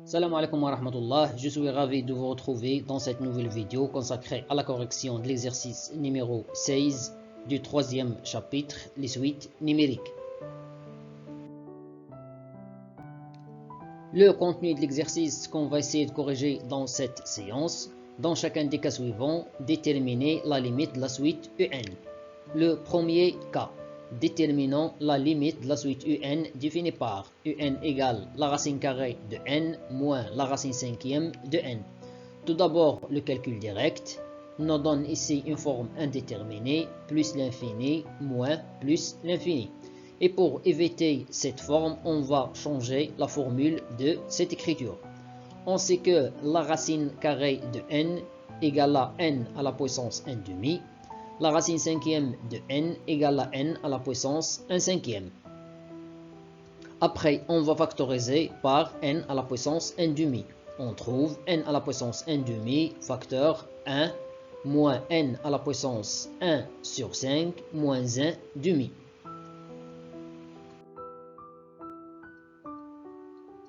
Salam alaikum wa rahmatullah, je suis ravi de vous retrouver dans cette nouvelle vidéo consacrée à la correction de l'exercice numéro 16 du troisième chapitre, les suites numériques. Le contenu de l'exercice qu'on va essayer de corriger dans cette séance, dans chacun des cas suivants, déterminer la limite de la suite UN. Le premier cas, déterminant la limite de la suite UN définie par UN égale la racine carrée de n moins la racine cinquième de n. Tout d'abord, le calcul direct nous donne ici une forme indéterminée, plus l'infini moins plus l'infini. Et pour éviter cette forme, on va changer la formule de cette écriture. On sait que la racine carrée de n égale à n à la puissance 1 demi. La racine cinquième de n égale à n à la puissance 1 cinquième. Après, on va factoriser par n à la puissance 1 demi. On trouve n à la puissance 1 demi facteur 1 moins n à la puissance 1 sur 5 moins 1 demi.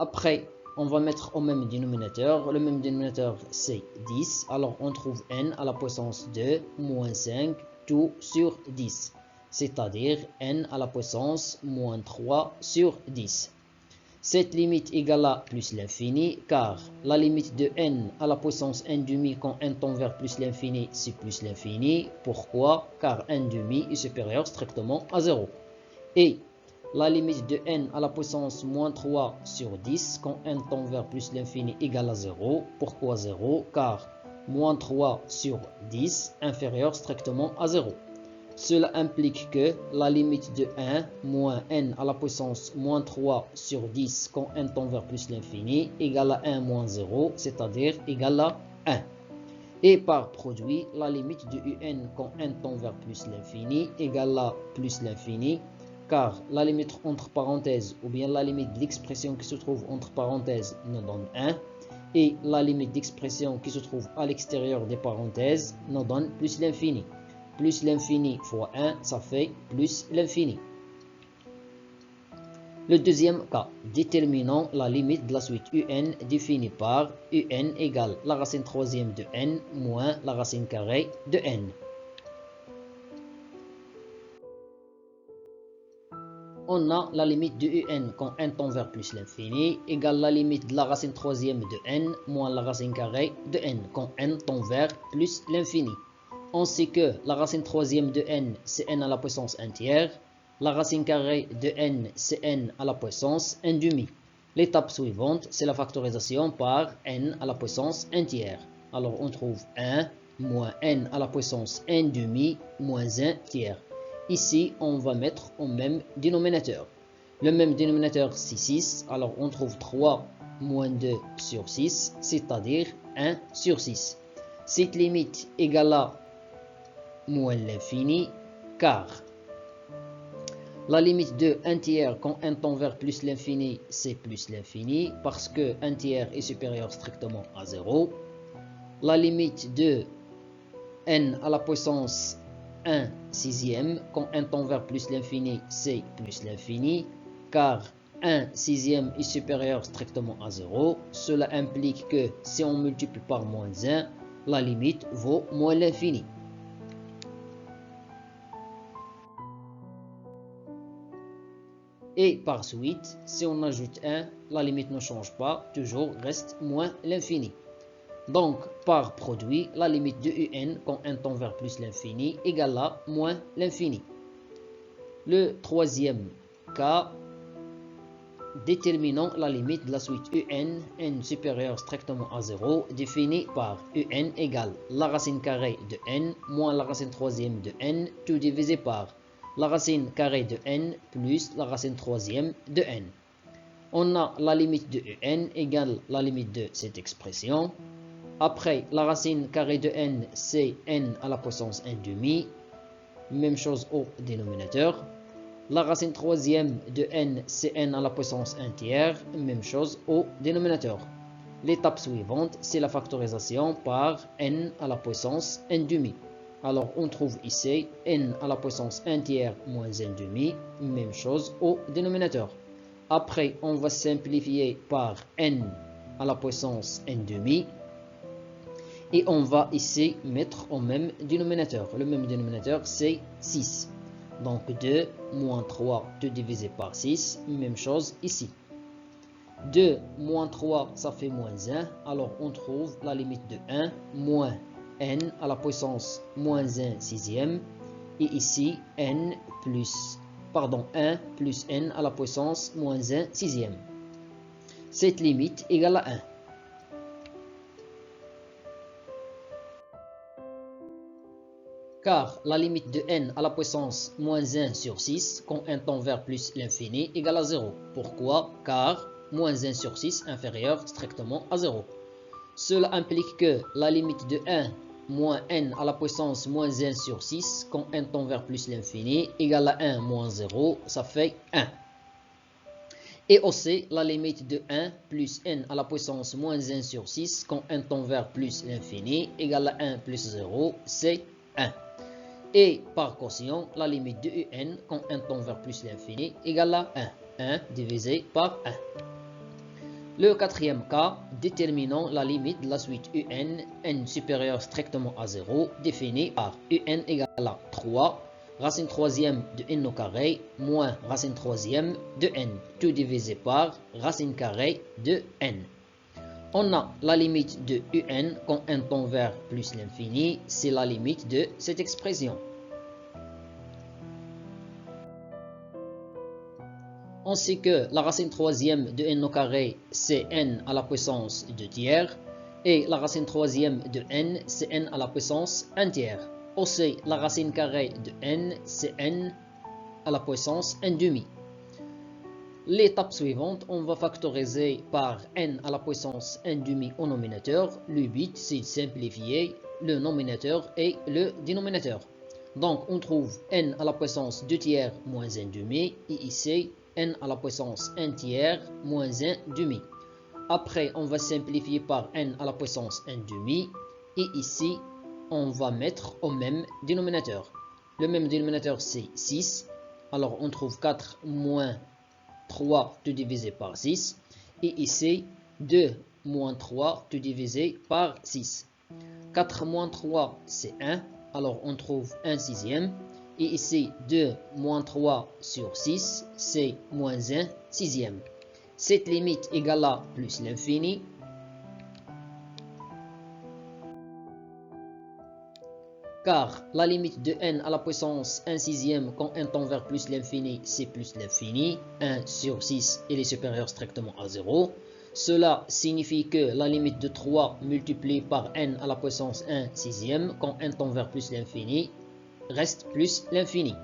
Après, on va mettre au même dénominateur. Le même dénominateur, c'est 10. Alors, on trouve n à la puissance 2 moins 5 tout sur 10. C'est-à-dire n à la puissance moins 3 sur 10. Cette limite égale à plus l'infini, car la limite de n à la puissance 1 demi quand n tend vers plus l'infini, c'est plus l'infini. Pourquoi? Car 1 demi est supérieur strictement à 0. Et la limite de n à la puissance moins 3 sur 10 quand n tend vers plus l'infini égale à 0. Pourquoi 0? Car moins 3 sur 10 inférieur strictement à 0. Cela implique que la limite de 1 moins n à la puissance moins 3 sur 10 quand n tend vers plus l'infini égale à 1 moins 0, c'est-à-dire égale à 1. Et par produit, la limite de un quand n tend vers plus l'infini égale à plus l'infini, car la limite entre parenthèses ou bien la limite de l'expression qui se trouve entre parenthèses nous donne 1 et la limite d'expression qui se trouve à l'extérieur des parenthèses nous donne plus l'infini. Plus l'infini fois 1, ça fait plus l'infini. Le deuxième cas, déterminant la limite de la suite UN définie par UN égale la racine troisième de n moins la racine carrée de n. On a la limite de un quand n tend vers plus l'infini égale la limite de la racine troisième de n moins la racine carrée de n quand n tend vers plus l'infini. On sait que la racine troisième de n c'est n à la puissance 1 tiers. La racine carrée de n c'est n à la puissance 1 demi. L'étape suivante c'est la factorisation par n à la puissance 1 tiers. Alors on trouve 1 moins n à la puissance 1 demi moins 1 tiers. Ici, on va mettre au même dénominateur. Le même dénominateur, c'est 6. Alors, on trouve 3 moins 2 sur 6, c'est-à-dire 1 sur 6. Cette limite égale à moins l'infini, car la limite de 1 tiers quand n tend vers plus l'infini, c'est plus l'infini, parce que 1 tiers est supérieur strictement à 0. La limite de n à la puissance 1 sixième, quand n tend vers plus l'infini, c'est plus l'infini, car 1 sixième est supérieur strictement à 0. Cela implique que si on multiplie par moins 1, la limite vaut moins l'infini. Et par suite, si on ajoute 1, la limite ne change pas, toujours reste moins l'infini. Donc, par produit, la limite de un quand n tend vers plus l'infini égale à moins l'infini. Le troisième cas, déterminant la limite de la suite n supérieur strictement à 0, définie par un égale la racine carrée de n moins la racine troisième de n, tout divisé par la racine carrée de n plus la racine troisième de n. On a la limite de un égale la limite de cette expression. Après, la racine carrée de n, c'est n à la puissance 1 demi. Même chose au dénominateur. La racine troisième de n, c'est n à la puissance 1 tiers. Même chose au dénominateur. L'étape suivante, c'est la factorisation par n à la puissance 1 demi. Alors, on trouve ici n à la puissance 1 tiers moins 1 demi. Même chose au dénominateur. Après, on va simplifier par n à la puissance n demi. Et on va ici mettre au même dénominateur. Le même dénominateur, c'est 6. Donc 2 moins 3, 2 divisé par 6. Même chose ici. 2 moins 3, ça fait moins 1. Alors on trouve la limite de 1 moins n à la puissance moins 1 sixième. Et ici, 1 plus n à la puissance moins 1 sixième. Cette limite égale à 1. Car la limite de n à la puissance moins 1 sur 6, quand n tend vers plus l'infini, égale à 0. Pourquoi? Car moins 1 sur 6 inférieur strictement à 0. Cela implique que la limite de 1 moins n à la puissance moins 1 sur 6, quand n tend vers plus l'infini, égale à 1 moins 0, ça fait 1. Et aussi, la limite de 1 plus n à la puissance moins 1 sur 6, quand n tend vers plus l'infini, égale à 1 plus 0, c'est 1. Et par quotient, la limite de un quand n tend vers plus l'infini égale à 1. 1 divisé par 1. Le quatrième cas, déterminant la limite de la suite n supérieure strictement à 0, définie par un égale à 3, racine troisième de n au carré, moins racine troisième de n, tout divisé par racine carrée de n. On a la limite de un quand n tend vers plus l'infini, c'est la limite de cette expression. On sait que la racine troisième de n au carré, c'est n à la puissance 2 tiers, et la racine troisième de n, c'est n à la puissance 1 tiers. Aussi, la racine carrée de n, c'est n à la puissance 1 demi. L'étape suivante, on va factoriser par n à la puissance 1 demi au nominateur. Le but, c'est de simplifier le nominateur et le dénominateur. Donc, on trouve n à la puissance 2 tiers moins 1 demi, et ici, n à la puissance 1 tiers moins 1 demi. Après, on va simplifier par n à la puissance 1 demi, et ici, on va mettre au même dénominateur. Le même dénominateur, c'est 6. Alors, on trouve 4 moins 3 tout divisé par 6. Et ici, 2 moins 3 tout divisé par 6. 4 moins 3, c'est 1. Alors, on trouve 1 sixième. Et ici, 2 moins 3 sur 6, c'est moins 1 sixième. Cette limite égale à plus l'infini. Car la limite de n à la puissance 1 sixième quand n tend vers plus l'infini, c'est plus l'infini. 1 sur 6, il est supérieur strictement à 0. Cela signifie que la limite de 3 multipliée par n à la puissance 1 sixième quand n tend vers plus l'infini reste plus l'infini.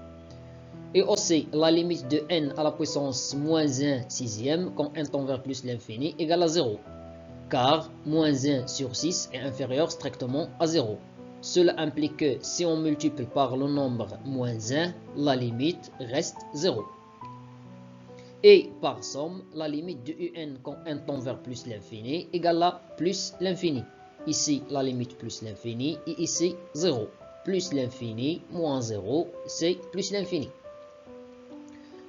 Et aussi, la limite de n à la puissance moins 1 sixième quand n tend vers plus l'infini égale à 0. Car moins 1 sur 6 est inférieur strictement à 0. Cela implique que si on multiplie par le nombre moins 1, la limite reste 0. Et par somme, la limite de un quand n tend vers plus l'infini égale à plus l'infini. Ici, la limite plus l'infini et ici 0. Plus l'infini moins 0, c'est plus l'infini.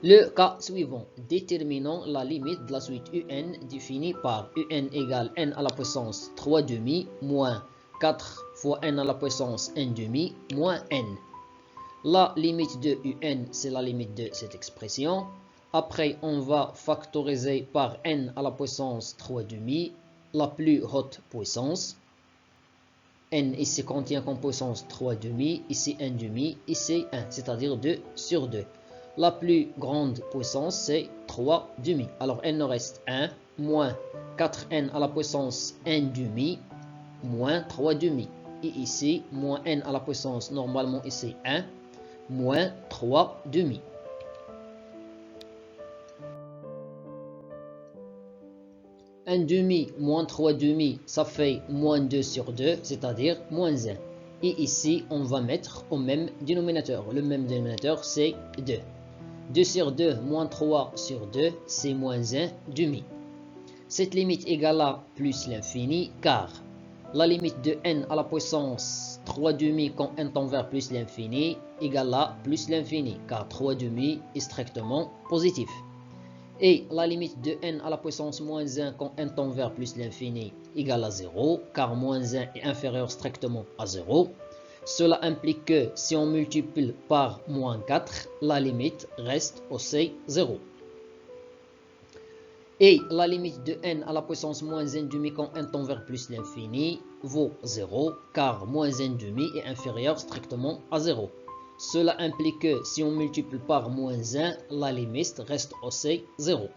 Le cas suivant, déterminant la limite de la suite un définie par un égale n à la puissance 3 demi moins 4 fois n à la puissance 1 demi moins n. La limite de un, c'est la limite de cette expression. Après, on va factoriser par n à la puissance 3 demi, la plus haute puissance. N ici contient comme puissance 3 demi, ici 1 demi, ici 1, c'est-à-dire 2 sur 2. La plus grande puissance, c'est 3 demi. Alors, n reste 1, moins 4n à la puissance 1 demi, moins 3 demi. Et ici, moins n à la puissance, normalement ici 1, moins 3 demi. Un demi moins 3 demi, ça fait moins 2 sur 2, c'est-à-dire moins 1. Et ici, on va mettre au même dénominateur. Le même dénominateur, c'est 2. 2 sur 2 moins 3 sur 2, c'est moins 1 demi. Cette limite égale à plus l'infini, car la limite de n à la puissance 3 demi quand n tend vers plus l'infini égale à plus l'infini, car 3 demi est strictement positif. Et la limite de n à la puissance moins 1 quand n tend vers plus l'infini égale à 0, car moins 1 est inférieur strictement à 0. Cela implique que si on multiplie par moins 4, la limite reste aussi 0. Et la limite de n à la puissance moins 1,5 quand n tend vers plus l'infini vaut 0, car moins 1,5 est inférieur strictement à 0. Cela implique que si on multiplie par moins 1, la limite reste aussi 0.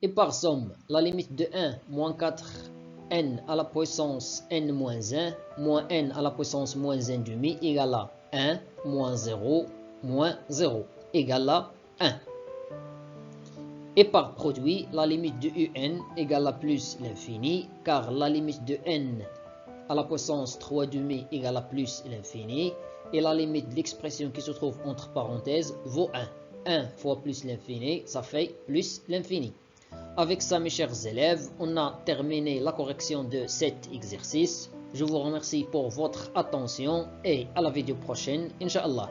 Et par somme, la limite de 1 moins 4 n à la puissance n moins 1 moins n à la puissance moins 1,5 égale à 1 moins 0 moins 0 égale à 1. Et par produit, la limite de un égale à plus l'infini, car la limite de n à la puissance 3,5 égale à plus l'infini, et la limite de l'expression qui se trouve entre parenthèses vaut 1. 1 fois plus l'infini, ça fait plus l'infini. Avec ça, mes chers élèves, on a terminé la correction de cet exercice. Je vous remercie pour votre attention et à la vidéo prochaine, Inch'Allah.